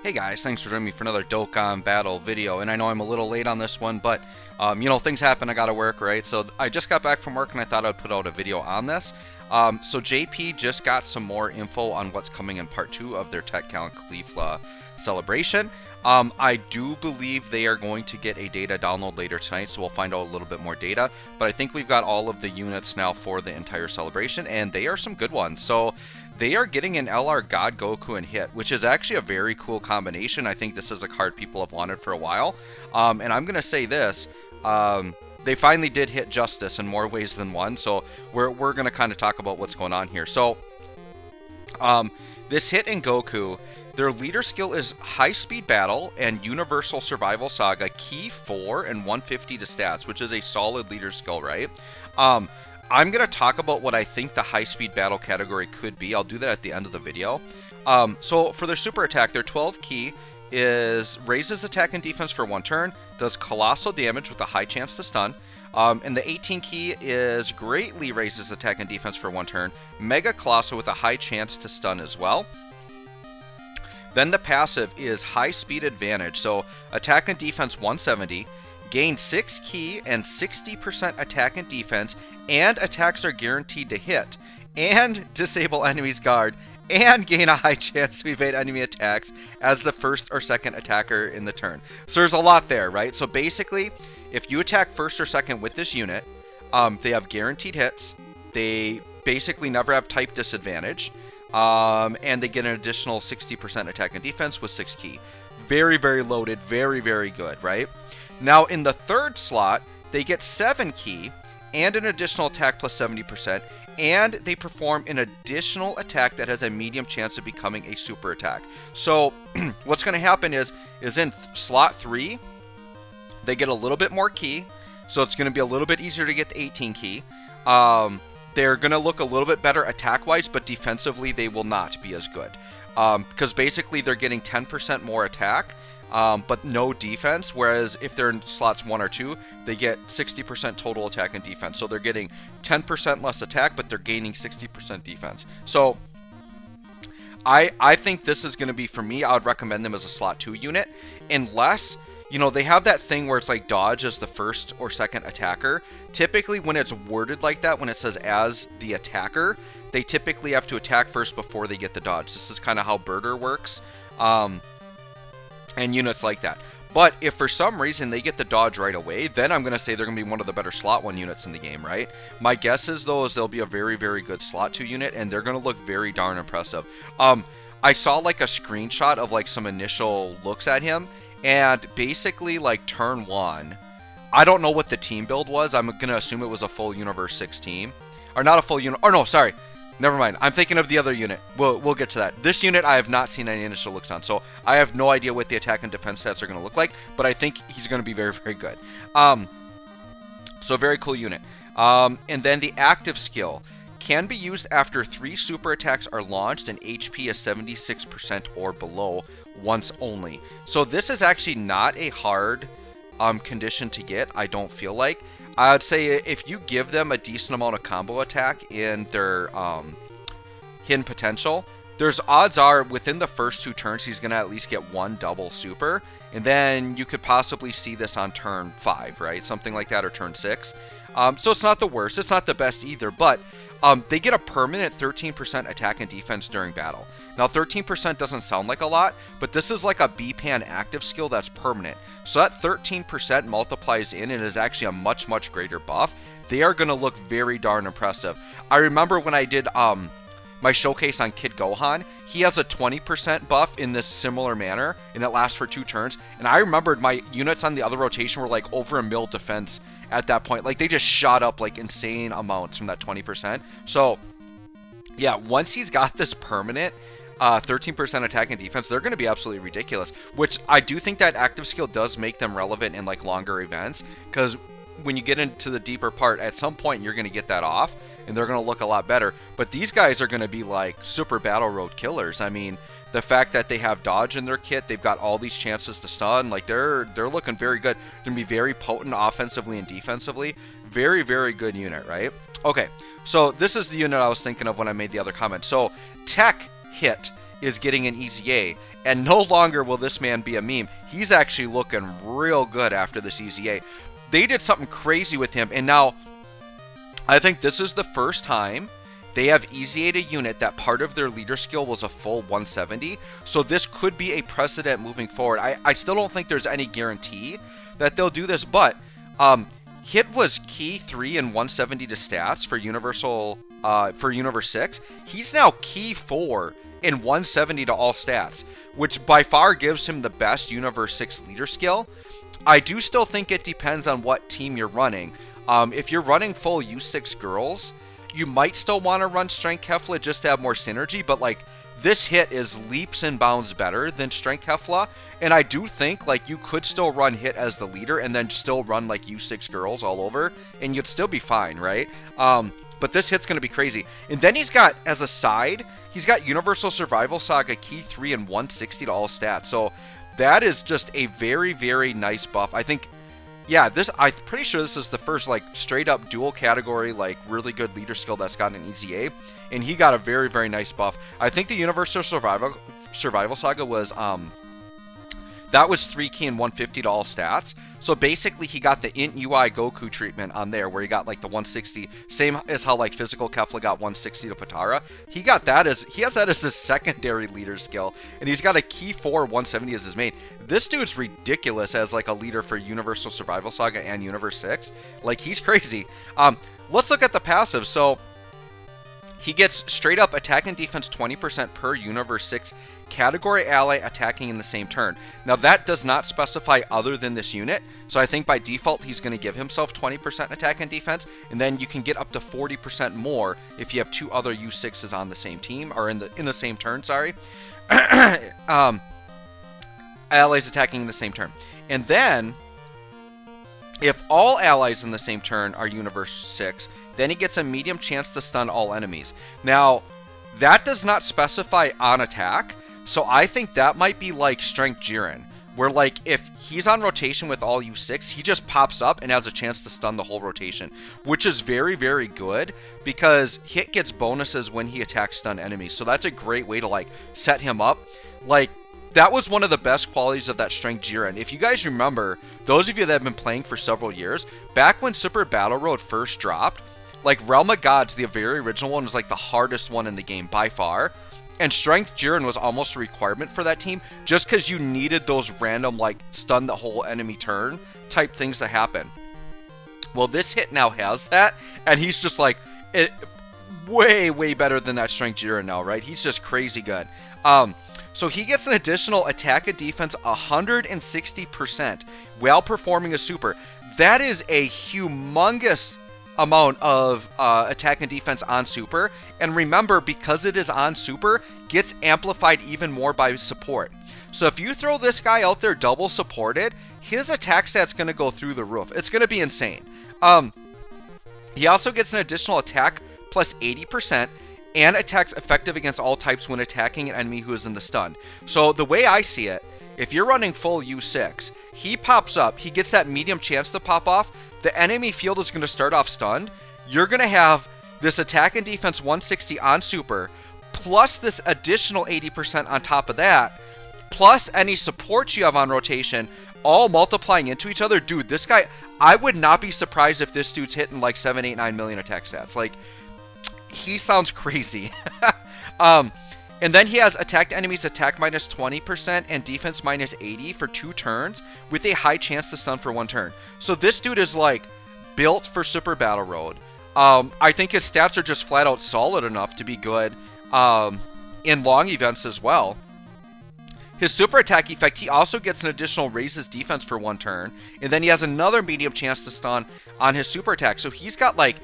Hey guys, thanks for joining me for another Dokkan Battle video, and I know I'm a little late on this one, but, you know, things happen, I gotta work, right? So I just got back from work and I thought I'd put out a video on this. So JP just got some more info on what's coming in part 2 of their Tech Talent Caulifla celebration. I do believe they are going to get a data download later tonight, so we'll find out a little bit more data, but I think we've got all of the units now for the entire celebration, and they are some good ones. So they are getting an LR God Goku and Hit, which is actually a very cool combination. I think this is a card people have wanted for a while. And I'm going to say this, they finally did hit justice in more ways than one, so we're going to kind of talk about what's going on here. So this Hit in Goku, their leader skill is High Speed Battle and Universal Survival Saga, Key 4 and 150 to stats, which is a solid leader skill, right? I'm going to talk about what I think the high-speed battle category could be. I'll do that at the end of the video. So for their super attack, their 12 key is raises attack and defense for 1 turn, does colossal damage with a high chance to stun, and the 18 key is greatly raises attack and defense for 1 turn, mega colossal with a high chance to stun as well. Then the passive is high speed advantage, so attack and defense 170, gain 6 key and 60% attack and defense, and attacks are guaranteed to hit, and disable enemy's guard, and gain a high chance to evade enemy attacks as the first or second attacker in the turn. So there's a lot there, right? So basically, if you attack first or second with this unit, they have guaranteed hits, they basically never have type disadvantage, and they get an additional 60% attack and defense with 6 key. Very, very loaded, very, very good, right? Now, in the third slot, they get 7 key and an additional attack plus 70%, and they perform an additional attack that has a medium chance of becoming a super attack. So, what's going to happen is in slot 3, they get a little bit more key, so it's going to be a little bit easier to get the 18 key. They're going to look a little bit better attack-wise, but defensively they will not be as good. Because basically they're getting 10% more attack, but no defense, whereas if they're in slots 1 or 2, they get 60% total attack and defense. So they're getting 10% less attack, but they're gaining 60% defense. So I think this is going to be, for me, I would recommend them as a slot 2 unit, unless, you know, they have that thing where it's like dodge as the first or second attacker. Typically when it's worded like that, when it says as the attacker, they typically have to attack first before they get the dodge. This is kind of how Birder works. And units like that. But if for some reason they get the dodge right away, then I'm going to say they're going to be one of the better slot 1 units in the game, right? My guess is, though, is they'll be a very, very good slot 2 unit, and they're going to look very darn impressive. I saw like a screenshot of like some initial looks at him, and basically like turn 1, I don't know what the team build was. I'm going to assume it was a full Universe 6 team. Or not a full unit, or no, sorry. Never mind. I'm thinking of the other unit. We'll get to that. This unit I have not seen any initial looks on, so I have no idea what the attack and defense stats are going to look like, but I think he's going to be very, very good. So very cool unit. And then the active skill can be used after 3 super attacks are launched and HP is 76% or below once only. So this is actually not a hard condition to get, I don't feel like. I would say if you give them a decent amount of combo attack in their hidden potential, there's odds are within the first 2 turns he's going to at least get 1 double super, and then you could possibly see this on turn 5, right? Something like that, or turn 6. So it's not the worst, it's not the best either, but they get a permanent 13% attack and defense during battle. Now 13% doesn't sound like a lot, but this is like a B-Pan active skill that's permanent. So that 13% multiplies in and is actually a much, much greater buff. They are going to look very darn impressive. I remember when I did my showcase on Kid Gohan, he has a 20% buff in this similar manner, and it lasts for 2 turns. And I remembered my units on the other rotation were like over a mil defense at that point. Like, they just shot up like insane amounts from that 20%. So yeah, once he's got this permanent 13% attack and defense, they're going to be absolutely ridiculous, which I do think that active skill does make them relevant in like longer events, because when you get into the deeper part, at some point you're going to get that off and they're going to look a lot better. But these guys are going to be like super battle road killers. I mean, the fact that they have dodge in their kit, they've got all these chances to stun, like they're looking very good. They're going to be very potent offensively and defensively. Very, very good unit, right? Okay, so this is the unit I was thinking of when I made the other comment. So Tech Hit is getting an easy A. And no longer will this man be a meme. He's actually looking real good after this easy A. They did something crazy with him, and now I think this is the first time they have easy A to unit that part of their leader skill was a full 170. So this could be a precedent moving forward. I still don't think there's any guarantee that they'll do this, but Hit was key 3 and 170 to stats for Universe 6. He's now key 4 in 170 to all stats, which by far gives him the best Universe 6 leader skill. I do still think it depends on what team you're running. If you're running full U6 girls, you might still want to run Strength Kefla just to have more synergy, but like this Hit is leaps and bounds better than Strength Kefla, and I do think like you could still run Hit as the leader and then still run like U6 girls all over, and you'd still be fine, right? But this Hit's going to be crazy. And then he's got, as a side, he's got Universal Survival Saga key 3 and 160 to all stats. So that is just a very, very nice buff. I think, yeah, I'm pretty sure this is the first like straight up dual category, like really good leader skill that's got an easy A. And he got a very, very nice buff. I think the Universal Survival Saga was, that was 3 key and 150 to all stats. So basically he got the int UI Goku treatment on there where he got like the 160, same as how like physical Kefla got 160 to Potara. He has that as his secondary leader skill, and he's got a key 4 170 as his main. This dude's ridiculous as like a leader for Universal Survival Saga and Universe 6. Like he's crazy. Let's look at the passive. So he gets straight up attack and defense 20% per Universe 6 category ally attacking in the same turn. Now that does not specify other than this unit, so I think by default he's going to give himself 20% attack and defense, and then you can get up to 40% more if you have 2 other U6s on the same team, or in the same turn, sorry. Allies attacking in the same turn. And then if all allies in the same turn are Universe 6, then he gets a medium chance to stun all enemies. Now, that does not specify on attack, so I think that might be like Strength Jiren, where like if he's on rotation with all U6, he just pops up and has a chance to stun the whole rotation, which is very, very good because Hit gets bonuses when he attacks stun enemies. So that's a great way to like set him up. Like that was one of the best qualities of that Strength Jiren. If you guys remember, those of you that have been playing for several years, back when Super Battle Road first dropped, like Realm of Gods, the very original one, was like the hardest one in the game by far. And Strength Jiren was almost a requirement for that team just because you needed those random like stun the whole enemy turn type things to happen. Well, this Hit now has that, and he's just like way, way better than that Strength Jiren now, right? He's just crazy good. So he gets an additional attack and defense 160% while performing a super. That is a humongous amount of attack and defense on super, and remember, because it is on super, gets amplified even more by support. So if you throw this guy out there double supported, his attack stat's going to go through the roof. It's going to be insane. He also gets an additional attack plus 80% and attacks effective against all types when attacking an enemy who is in the stun. So the way I see it, if you're running full U6, he pops up, he gets that medium chance to pop off, the enemy field is going to start off stunned. You're going to have this attack and defense 160 on super, plus this additional 80% on top of that, plus any supports you have on rotation, all multiplying into each other. Dude, this guy, I would not be surprised if this dude's hitting like 7, 8, 9 million attack stats. Like, he sounds crazy. And then he has attacked enemies attack minus 20% and defense minus 80 for 2 turns with a high chance to stun for 1 turn. So this dude is like built for Super Battle Road. I think his stats are just flat out solid enough to be good in long events as well. His super attack effect, he also gets an additional raises defense for 1 turn, and then he has another medium chance to stun on his super attack. So he's got like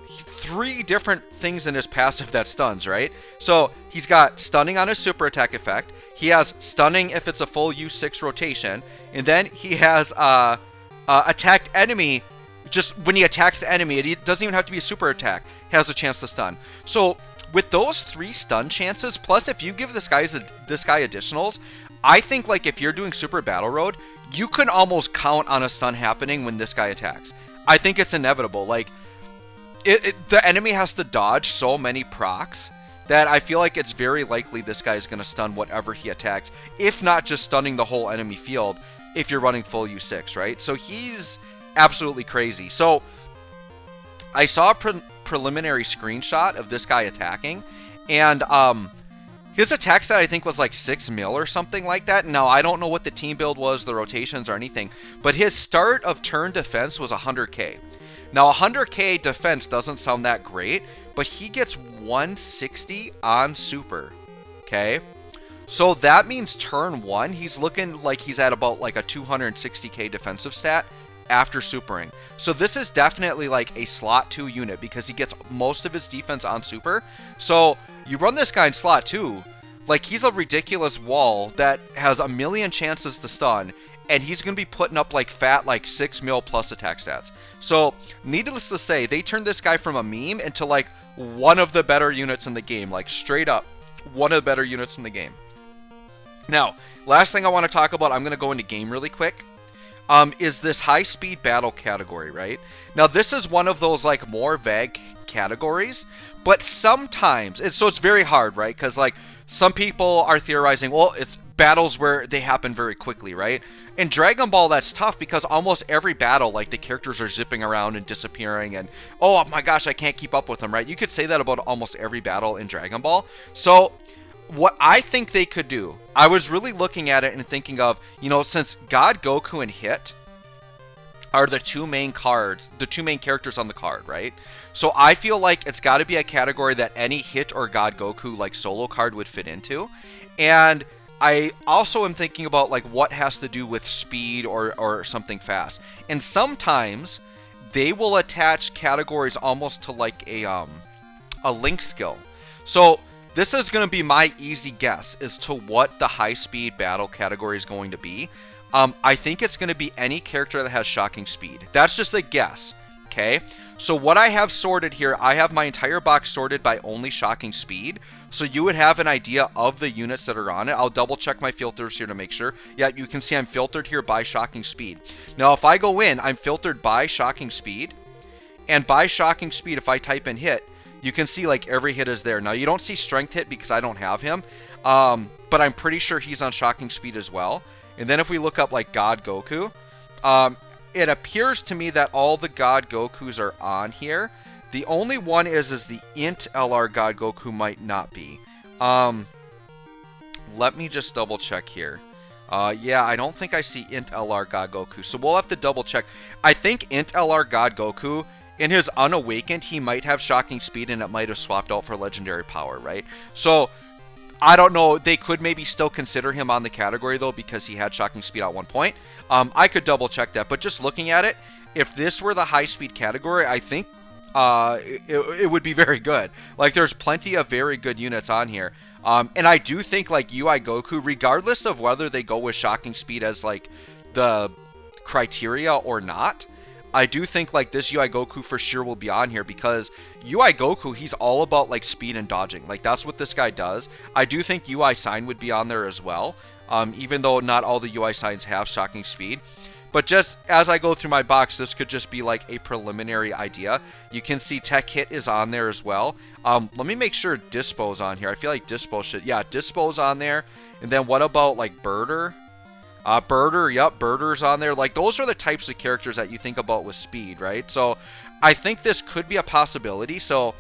3 different things in his passive that stuns, right? So he's got stunning on his super attack effect. He has stunning if it's a full U6 rotation. And then he has attacked enemy. Just when he attacks the enemy, it doesn't even have to be a super attack, has a chance to stun. So with those 3 stun chances, plus if you give this guy additionals, I think like if you're doing Super Battle Road, you can almost count on a stun happening when this guy attacks. I think it's inevitable. Like, the enemy has to dodge so many procs that I feel like it's very likely this guy is going to stun whatever he attacks, if not just stunning the whole enemy field if you're running full U6, right? So he's absolutely crazy. So I saw a preliminary screenshot of this guy attacking, and his attack stat I think was like 6 mil or something like that. Now, I don't know what the team build was, the rotations or anything, but his start of turn defense was 100k. Now, 100k defense doesn't sound that great, but he gets 160 on super, okay? So that means turn 1, he's looking like he's at about like a 260k defensive stat after supering. So this is definitely like a slot 2 unit because he gets most of his defense on super. So you run this guy in slot 2, like he's a ridiculous wall that has a million chances to stun, and he's going to be putting up like fat like 6 mil plus attack stats. So needless to say, they turned this guy from a meme into like one of the better units in the game, like straight up one of the better units in the game. Now, last thing I want to talk about, I'm going to go into game really quick, is this high-speed battle category, right? Now, this is one of those, like, more vague categories, but sometimes, so it's very hard, right? Because, like, some people are theorizing, well, it's battles where they happen very quickly, right? In Dragon Ball, that's tough because almost every battle, like, the characters are zipping around and disappearing, and, oh my gosh, I can't keep up with them, right? You could say that about almost every battle in Dragon Ball. So what I think they could do, I was really looking at it and thinking of, you know, since God Goku and Hit are the two main cards, the two main characters on the card, right? So I feel like it's got to be a category that any Hit or God Goku like solo card would fit into. And I also am thinking about like what has to do with speed or something fast. And sometimes they will attach categories almost to like a link skill. So this is going to be my easy guess as to what the high-speed battle category is going to be. I think it's going to be any character that has shocking speed. That's just a guess, okay? So what I have sorted here, I have my entire box sorted by only shocking speed. So you would have an idea of the units that are on it. I'll double-check my filters here to make sure. Yeah, you can see I'm filtered here by shocking speed. Now, if I go in, I'm filtered by shocking speed. And by shocking speed, if I type in Hit, you can see like every hit is there. Now you don't see strength hit because I don't have him, but I'm pretty sure he's on shocking speed as well. And then if we look up like God Goku, it appears to me that all the God Gokus are on here. The only one is the Int LR God Goku might not be. Let me just double check here. Yeah, I don't think I see Int LR God Goku, so we'll have to double check. I think Int LR God Goku, in his Unawakened, he might have shocking speed and it might have swapped out for legendary power, right? So, I don't know. They could maybe still consider him on the category, though, because he had shocking speed at one point. I could double check that, but just looking at it, if this were the high speed category, I think it would be very good. Like, there's plenty of very good units on here. And I do think, like, UI Goku, regardless of whether they go with shocking speed as, like, the criteria or not, I do think like this UI Goku for sure will be on here because UI Goku, he's all about like speed and dodging. Like that's what this guy does. I do think UI Sign would be on there as well, even though not all the UI Signs have shocking speed. But just as I go through my box, this could just be like a preliminary idea. You can see Tech Hit is on there as well. Let me make sure Dispo's on here. I feel like Dispo should, yeah, Dispo's on there. And then what about like Birder? Birder, yep, Birder's on there. Like, those are the types of characters that you think about with speed, right? So, I think this could be a possibility. So,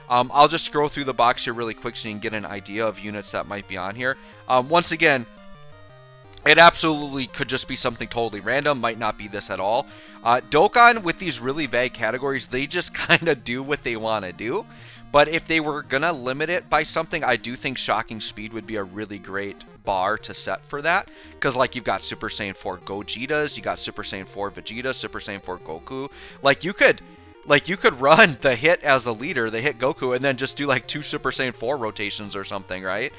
I'll just scroll through the box here really quick so you can get an idea of units that might be on here. Once again, it absolutely could just be something totally random. Might not be this at all. Dokkan, with these really vague categories, they just kind of do what they want to do. But if they were going to limit it by something, I do think shocking speed would be a really great bar to set for that. Because, like, you've got Super Saiyan 4 Gogetas, you got Super Saiyan 4 Vegeta, Super Saiyan 4 Goku. Like, you could run the Hit as the leader, the Hit Goku, and then just do, like, 2 Super Saiyan 4 rotations or something, right?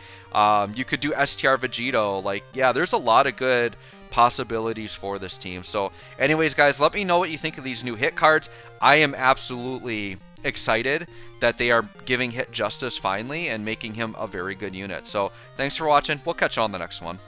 You could do STR Vegito. Like, yeah, there's a lot of good possibilities for this team. So, anyways, guys, let me know what you think of these new Hit cards. I am absolutely excited that they are giving Hit justice finally and making him a very good unit. So thanks for watching. We'll catch you on the next one.